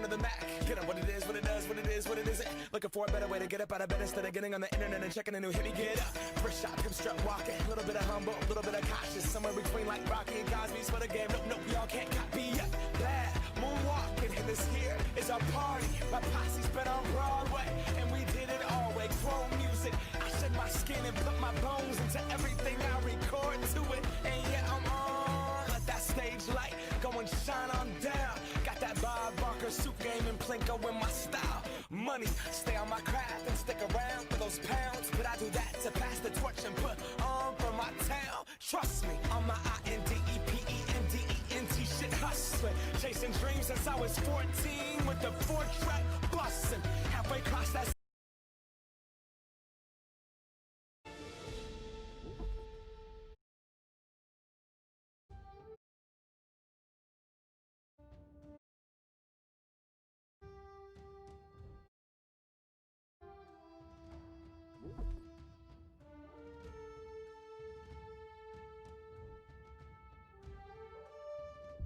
of the Mac. Get up what it is, what it does, what it is, what it isn't. Looking for a better way to get up out of bed instead of getting on the internet and checking a new hit. Me get up, first shot, hip strut walking. A little bit of humble, a little bit of cautious. Somewhere between like Rocky and Cosby's for the game. Nope, nope, y'all can't copy yet. Bad moonwalking, and this here is our party. My posse's been on Broadway, and we did it all way. Chrome music, I shed my skin and put my bones into everything I record to it. And yeah, I'm on. Let that stage light go and shine on down. Got that Bob Barker suit game and Plinko in my style. Money, stay on my craft and stick around for those pounds. But I do that to pass the torch and put on for my town. Trust me, on my INDEPENDENT shit hustling. Chasing dreams since I was 14 with the 4-track bustin'. Halfway across that.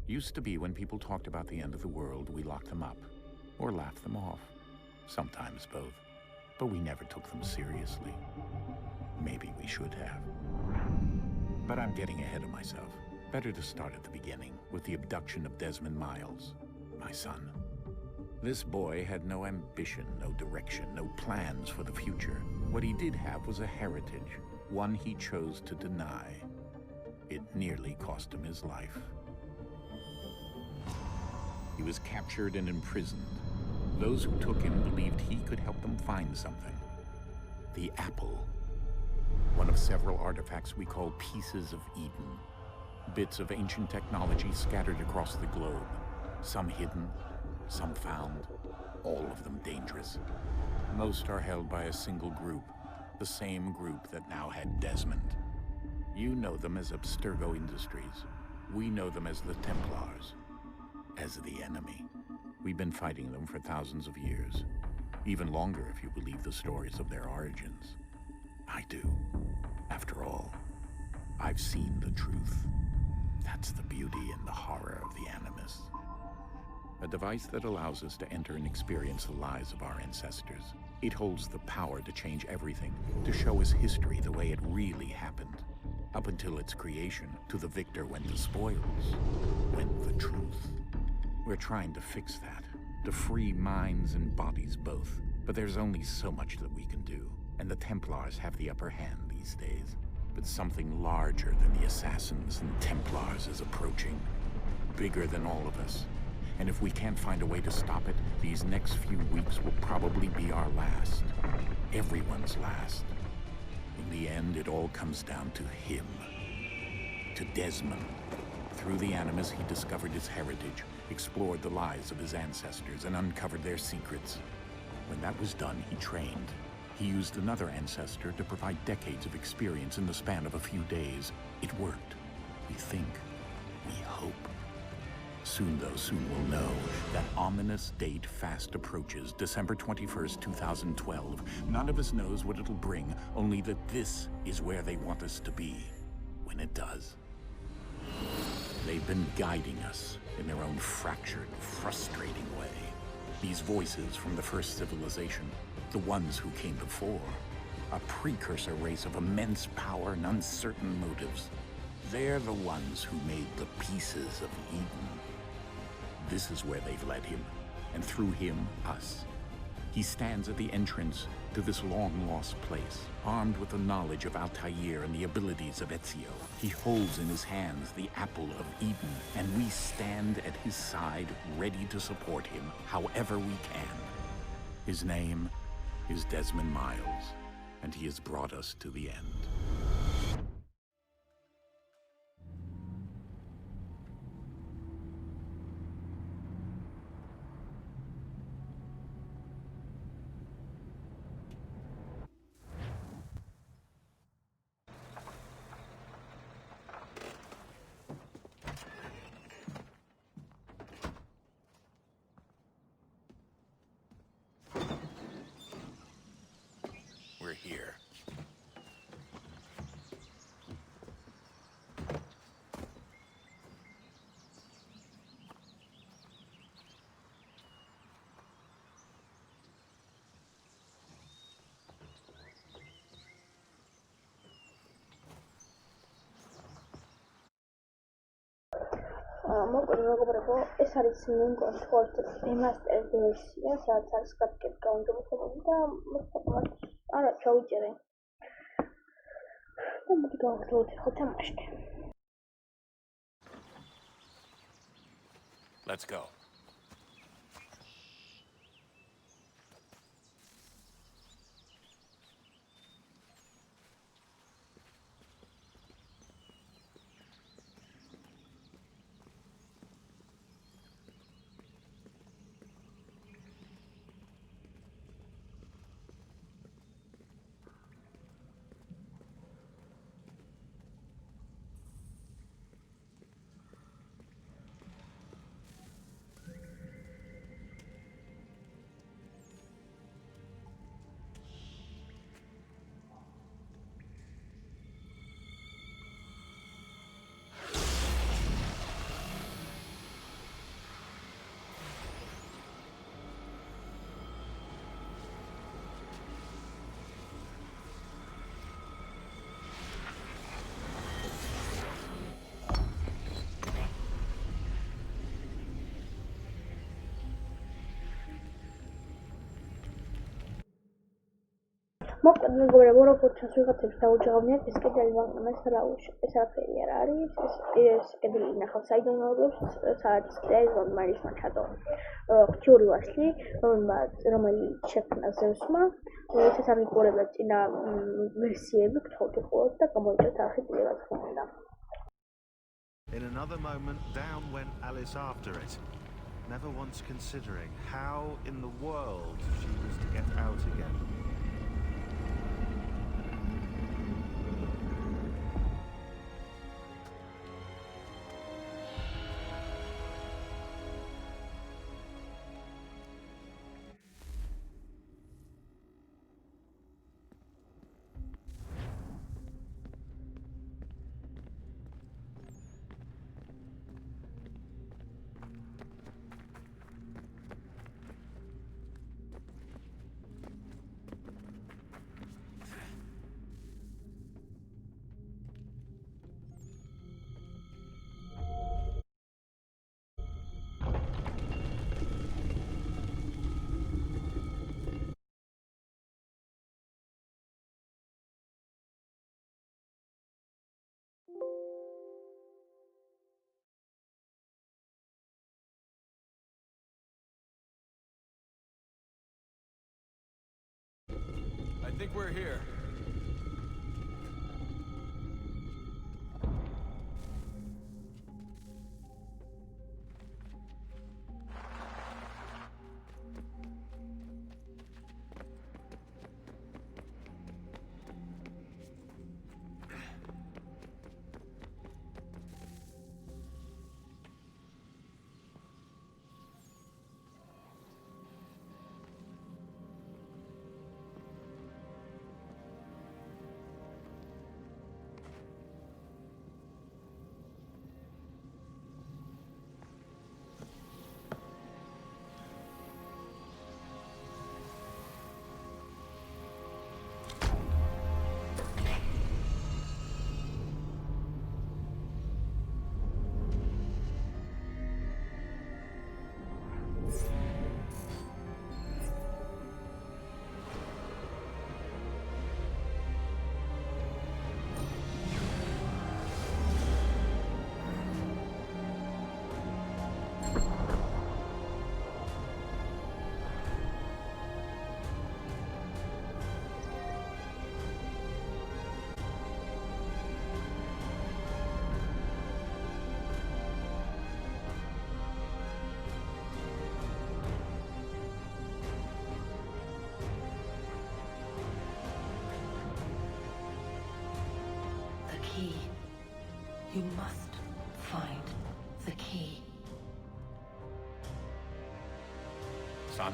Used to be when people talked about the end of the world, we locked them up or laughed them off. Sometimes both. But we never took them seriously. Maybe we should have. But I'm getting ahead of myself. Better to start at the beginning with the abduction of Desmond Miles, my son. This boy had no ambition, no direction, no plans for the future. What he did have was a heritage, one he chose to deny. It nearly cost him his life. He was captured and imprisoned. Those who took him believed he could help them find something. The apple. One of several artifacts we call pieces of Eden. Bits of ancient technology scattered across the globe. Some hidden, some found, all of them dangerous. Most are held by a single group, the same group that now had Desmond. You know them as Abstergo Industries. We know them as the Templars. As the enemy. We've been fighting them for thousands of years. Even longer if you believe the stories of their origins. I do. After all, I've seen the truth. That's the beauty and the horror of the Animus. A device that allows us to enter and experience the lives of our ancestors. It holds the power to change everything, to show us history the way it really happened. Up until its creation, to the victor went the spoils, went the truth. We're trying to fix that, to free minds and bodies both. But there's only so much that we can do, and the Templars have the upper hand these days. But something larger than the Assassins and Templars is approaching, bigger than all of us. And if we can't find a way to stop it, these next few weeks will probably be our last. Everyone's last. In the end, it all comes down to him. To Desmond. Through the Animus, he discovered his heritage, explored the lives of his ancestors, and uncovered their secrets. When that was done, he trained. He used another ancestor to provide decades of experience in the span of a few days. It worked. We think. We hope. Soon, though, soon we'll know. That ominous date fast approaches, December 21st, 2012. None of us knows what it'll bring, only that this is where they want us to be. When it does. They've been guiding us in their own fractured, frustrating way. These voices from the first civilization, the ones who came before, a precursor race of immense power and uncertain motives. They're the ones who made the pieces of Eden. This is where they've led him, and through him, us. He stands at the entrance to this long-lost place, armed with the knowledge of Altair and the abilities of Ezio. He holds in his hands the apple of Eden, and we stand at his side, ready to support him however we can. His name is Desmond Miles, and he has brought us to the end. We're here. მოკლედ მეგობრებო, ეს არის ნინგოს თორცის რემასტერ ვერსია, სადაც არის გრაფიკები გაუმჯობესებული და მოხდომად არა ჩავიჭერე. და მოდი გავაგრძელოთ ახლა თამაში. Let's go. მოკლედ მეგობრებო, როგორც ჩანს ვიღაცებს დაუჯღავნიათ ეს კედელი ვაგნებს რაუშ. ეს არაფერი არ არის. ეს კედელი ინახავს საიდუმლოებს, სადაც დეზონ მარისმა ჩადო ღვთიური ვარსლი, რომელიც შექმნა ზევსმა, როდესაც არ მიყურებდა წინა ვერსიები, გთხოვთ უყუროთ და გამოიჭრეთ არხი წილება თქმა უნდა. In another moment, down went Alice after it, never once considering how in the world she was to get out again. I think we're here. Key. You must find the key. Son?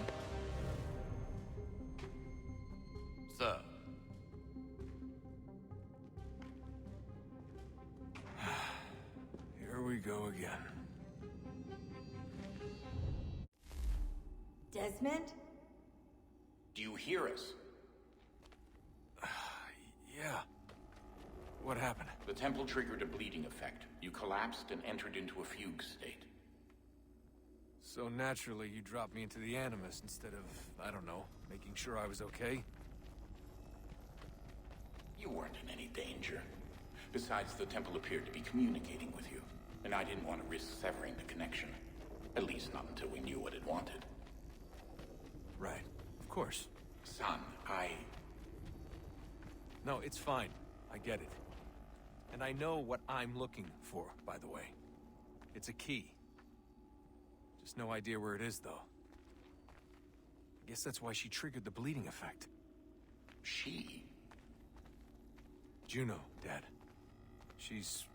Sir. Here we go again. Desmond? Do you hear us? Yeah. What happened? The temple triggered a bleeding effect. You collapsed and entered into a fugue state. So naturally, you dropped me into the Animus instead of, I don't know, making sure I was okay? You weren't in any danger. Besides, the temple appeared to be communicating with you, and I didn't want to risk severing the connection. At least not until we knew what it wanted. Right. Of course. Son, No, it's fine. I get it. And I know what I'm looking for, by the way. It's a key. Just no idea where it is, though. I guess that's why she triggered the bleeding effect. She? Juno, Dad. She's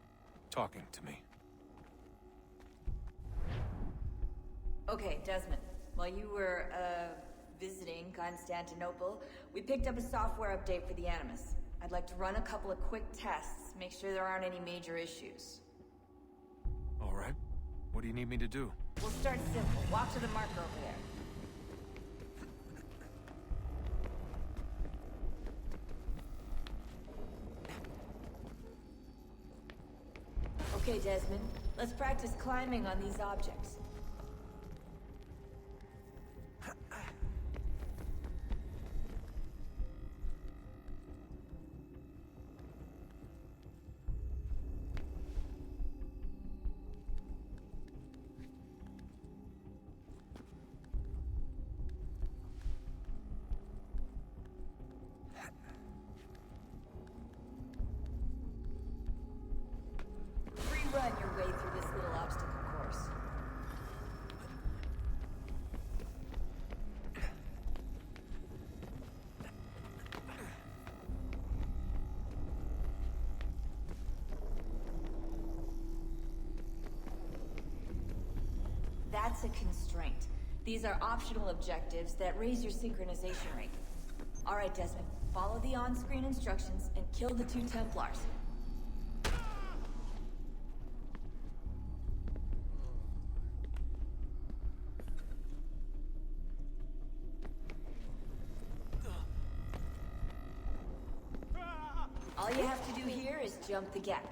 talking to me. Okay, Desmond. While you were, visiting Constantinople, we picked up a software update for the Animus. I'd like to run a couple of quick tests, make sure there aren't any major issues. All right. What do you need me to do? We'll start simple. Walk to the marker over there. Okay, Desmond. Let's practice climbing on these objects. Run your way through this little obstacle course. That's a constraint. These are optional objectives that raise your synchronization rate. All right, Desmond, follow the on-screen instructions and kill the 2 Templars. All you have to do here is jump the gap.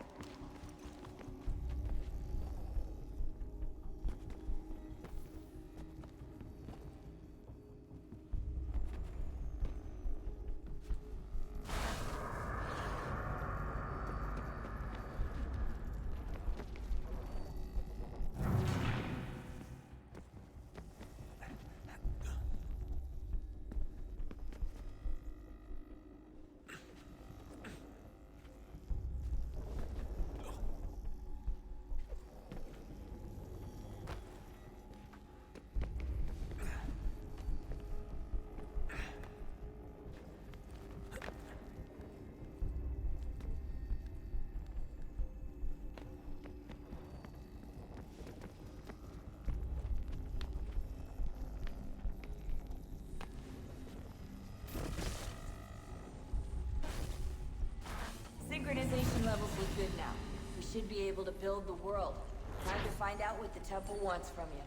Synchronization levels look good now. We should be able to build the world. Time to find out what the temple wants from you.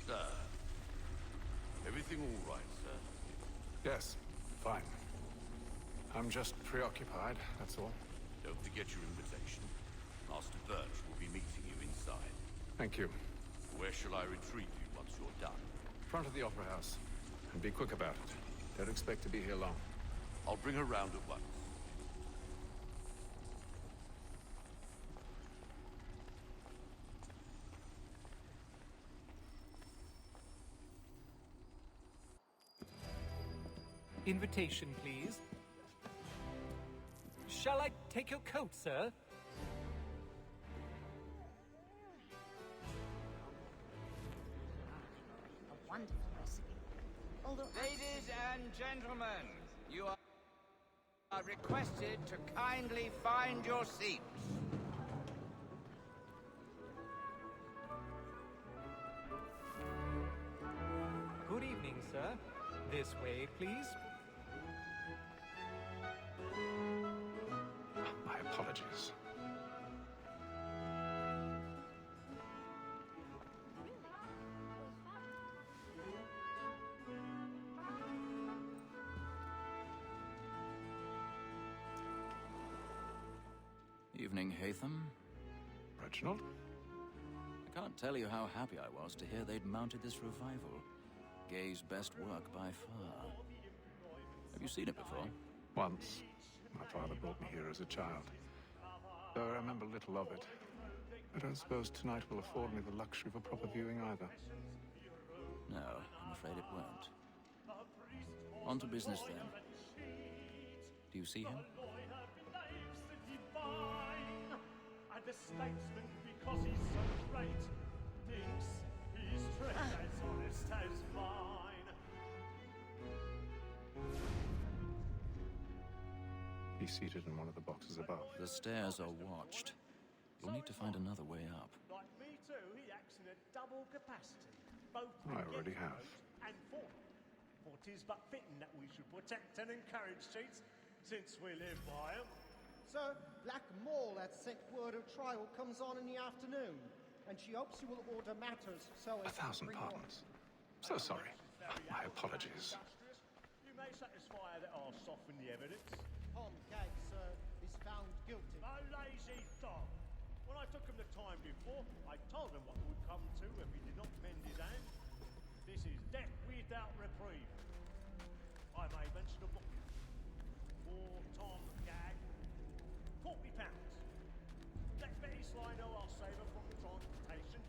Sir. Everything all right, sir? Yes, fine. I'm just preoccupied, that's all. Don't forget your invitation. Master Birch will be meeting you inside. Thank you. Where shall I retrieve you once you're done? Front of the Opera House. And be quick about it. Don't expect to be here long. I'll bring her round at once. Invitation, please. Shall I take your coat, sir? A wonderful recipe. Although Ladies and gentlemen, you are requested to kindly find your seats. Good evening, sir. This way, please. apologies. Evening, Hatham. Reginald? I can't tell you how happy I was to hear they'd mounted this revival. Gay's best work by far. Have you seen it before? Once. My father brought me here as a child. Though I remember little of it. I don't suppose tonight will afford me the luxury of a proper viewing either. No, I'm afraid it won't. On to business then. Do you see him? And the statesman, because he's so great, thinks his trade as honest as mine. He's seated in one of the boxes above. The stairs are watched. You'll need to find another way up. Like me too, he acts in a double capacity, both I already have. and for. For 'tis but fitting that we should protect and encourage cheats, since we live by 'em. Sir, Black Mall had sent word of trial comes on in the afternoon, and she hopes you will order matters so as 1,000 pardons. So sorry. My apologies. You may satisfy that I'll soften the evidence. Tom Gag, sir, is found guilty. A lazy dog. When I took him the time before, I told him what would come to if he did not mend his hand. This is death without reprieve. I may mention a book. For Tom Gag, £40. Let Betty Sly know I'll save her from the transportation,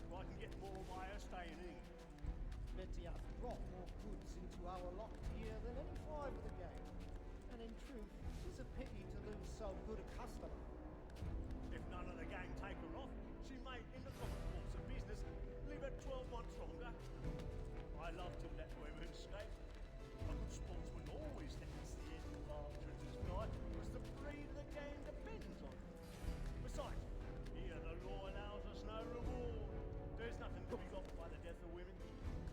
so I can get more by her staying in. Betty has brought more goods into our lot here than any five of the gang. And in truth, it's a pity to lose so good a customer. If none of the gang take her off, she may, in the common course of business, leave her 12 months longer. I love to let women escape. A good sportsman always lets the end of partridge's fly, because the breed of the game depends on it. Besides, here the law allows us no reward. There's nothing to be got by the death of women,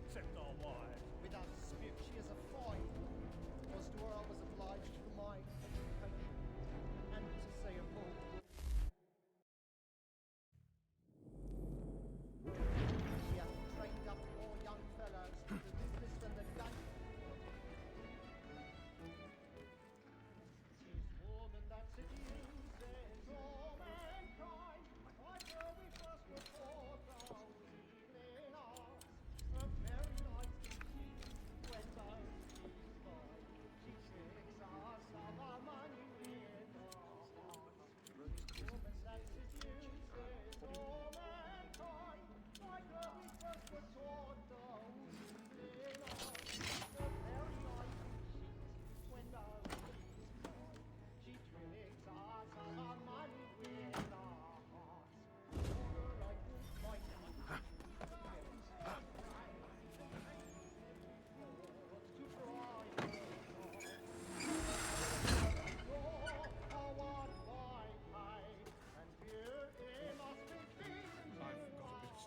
except our wives. Without dispute, she is a fine woman. Was to her I was obliged for my education, and to say a more. She hath trained up more young fellows to the business than the gun. She's woman that seduces all mankind. Why shall we first report those evening hours? A very nice indeed, when those she's gone. She tricks us of our money with her heart. Woman that seduces all mankind. Why shall we first report those evening hours? A very nice indeed, when those she's gone. She tricks us of our money with her heart. Over I would find out.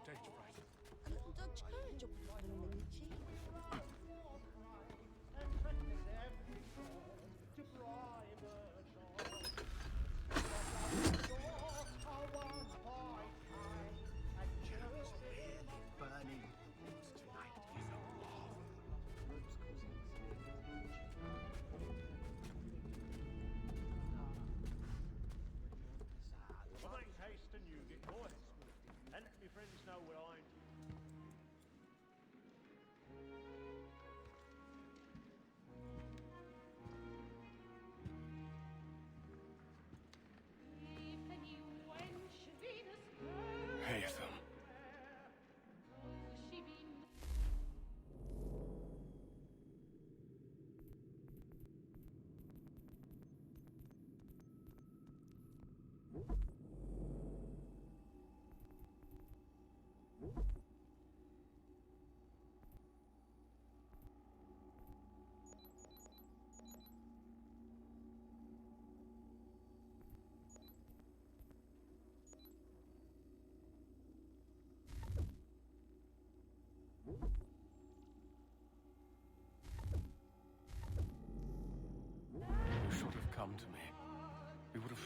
Stage fright. A little Dutch courage will be fine in the cheek. Burning tonight is a well, make haste and you get boy. And let me friends know where I am. Hatham.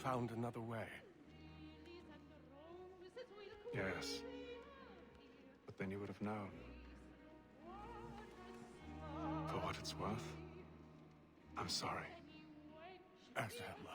found another way. Yes. But then you would have known. For what it's worth, I'm sorry. As am I.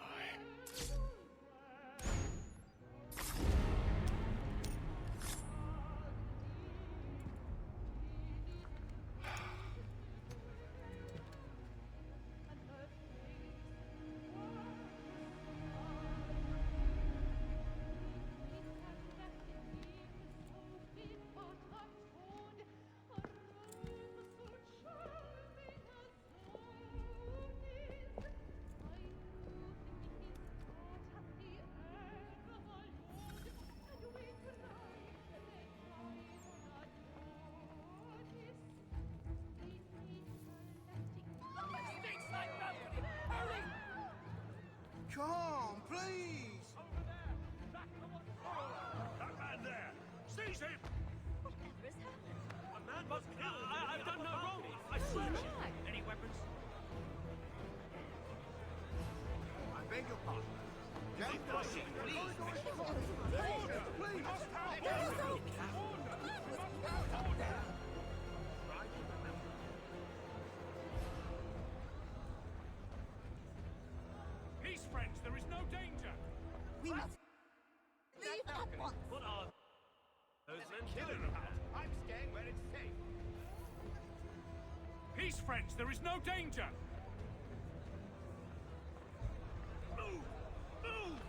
Come on, please! That man there! Seize him! Whatever has happened? A man was killed! I've done no wrong! I swear! Any weapons? I beg your pardon. Please! Please! Peace, friends! There is no danger! We must leave at once. What are those men Killer doing? about. I'm staying where it's safe. Peace, friends! There is no danger! Move! Move!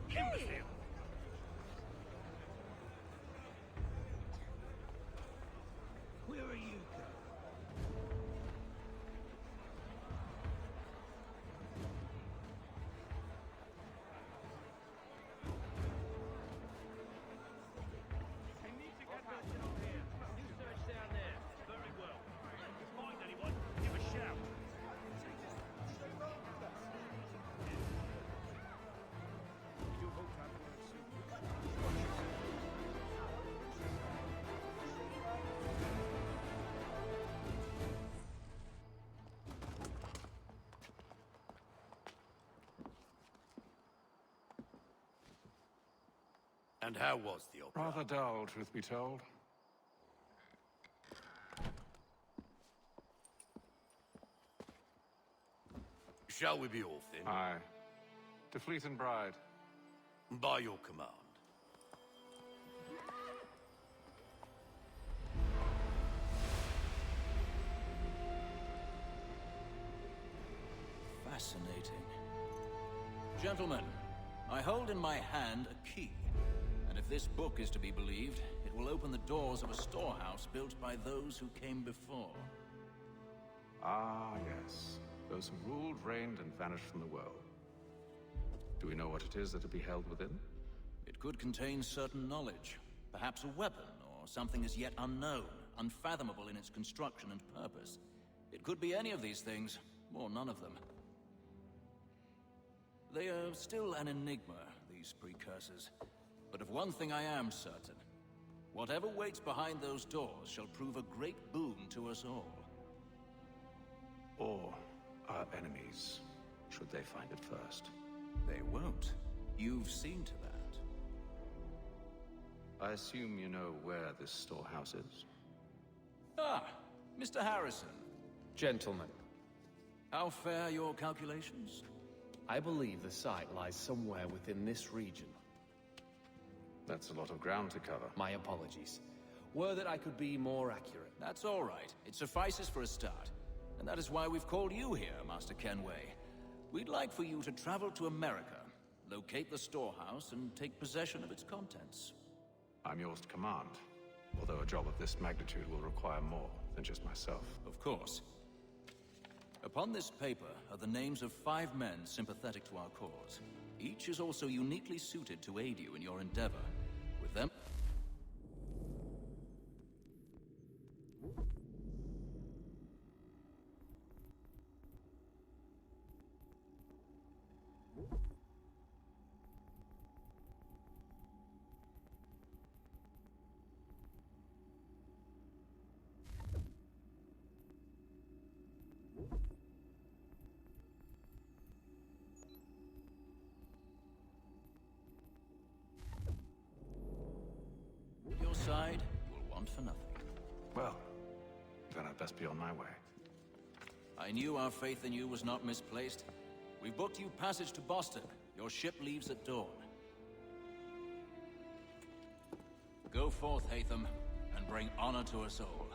Imbecile! Where are you going? I need to get back down here. You search down there. Very well. If you find anyone, give a shout. You hope to have word soon. And how was the opera? Rather dull, truth be told. Shall we be off then? Aye. To Fleet and Bride. By your command. Fascinating. Gentlemen, I hold in my hand a key. And if this book is to be believed, it will open the doors of a storehouse built by those who came before. Ah, yes. Those who ruled, reigned, and vanished from the world. Do we know what it is that will be held within? It could contain certain knowledge. Perhaps a weapon, or something as yet unknown, unfathomable in its construction and purpose. It could be any of these things, or none of them. They are still an enigma, these precursors. But of one thing I am certain. Whatever waits behind those doors shall prove a great boon to us all. Or our enemies, should they find it first. They won't. You've seen to that. I assume you know where this storehouse is? Ah, Mr. Harrison. Gentlemen, How fare your calculations? I believe the site lies somewhere within this region. That's a lot of ground to cover. My apologies. Were that I could be more accurate. That's all right. It suffices for a start. And that is why we've called you here, Master Kenway. We'd like for you to travel to America, locate the storehouse, and take possession of its contents. I'm yours to command, although a job of this magnitude will require more than just myself. Of course. Upon this paper are the names of 5 men sympathetic to our cause. Each is also uniquely suited to aid you in your endeavor. With them... Well, then I'd best be on my way. I knew our faith in you was not misplaced. We've booked you passage to Boston. Your ship leaves at dawn. Go forth, Hatham, and bring honor to us all.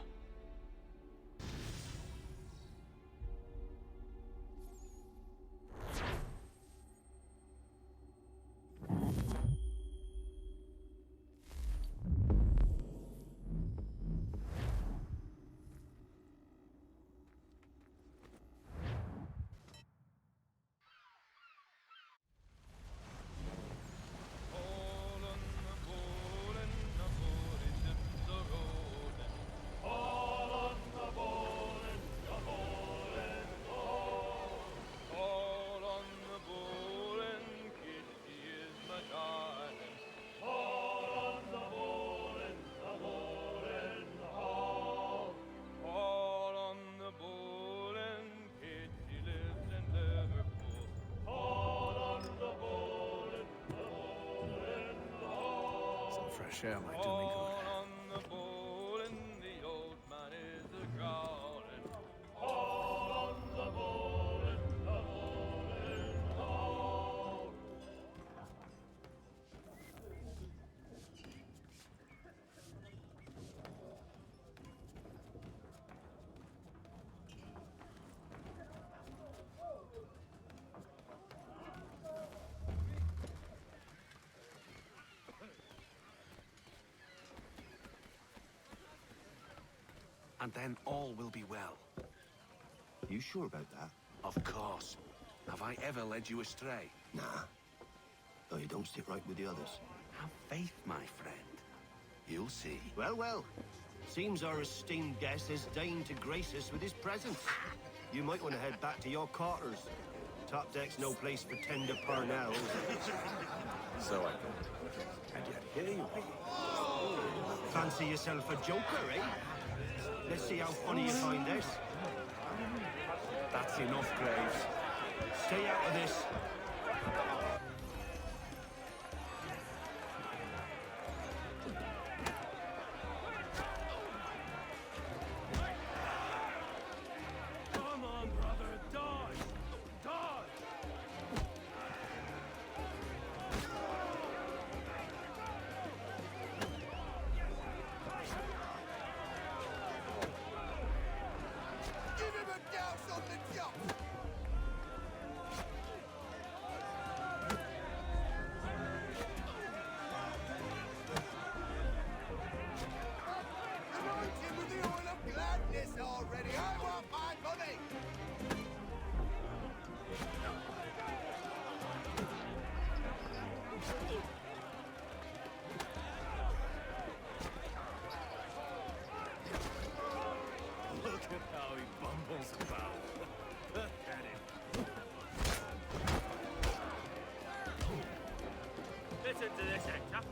Fresh air might do me good. And then all will be well. You sure about that? Of course. Have I ever led you astray? Nah. Though you don't stick right with the others. Have faith, my friend. You'll see. Well, well. Seems our esteemed guest has deigned to grace us with his presence. You might want to head back to your quarters. Top deck's no place for tender parnells. So I thought. And yet here you are. Fancy yourself a joker, eh? Let's see how funny you find this. That's enough, Graves. Stay out of this. Come on, brother, dodge! Dodge! Give him a douse on the jump! Anoint him with the oil of gladness already! I want my money! Look at how he bumbles about. Look at him. Listen to this, Hector.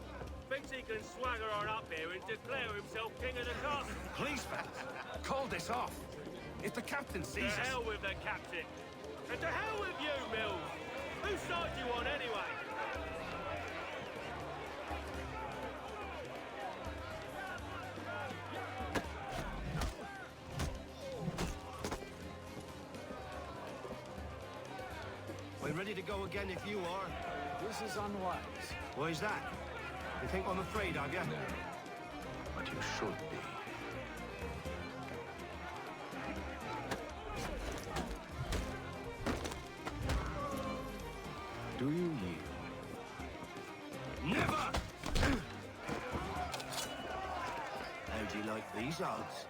Thinks he can swagger on up here and declare himself king of the castle. Please, fellas, call this off. If the captain To sees us... hell with the captain. And to hell with you, Mills. Whose side do you on anyway? We're ready to go again if you are. This is unwise. Why is that? You think I'm afraid of you? But you should be. Do you yield? Never! How do you like these odds?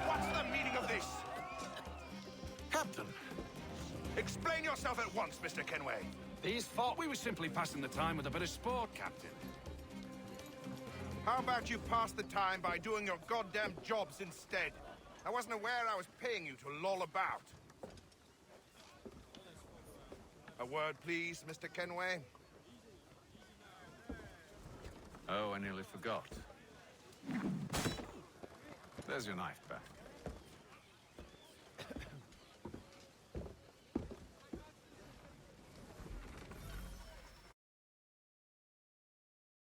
What's the meaning of this? Captain, explain yourself at once, Mr. Kenway. These thought we were simply passing the time with a bit of sport, Captain. How about you pass the time by doing your goddamn jobs instead? I wasn't aware I was paying you to loll about. A word, please, Mr. Kenway. Oh, I nearly forgot. There's your knife back.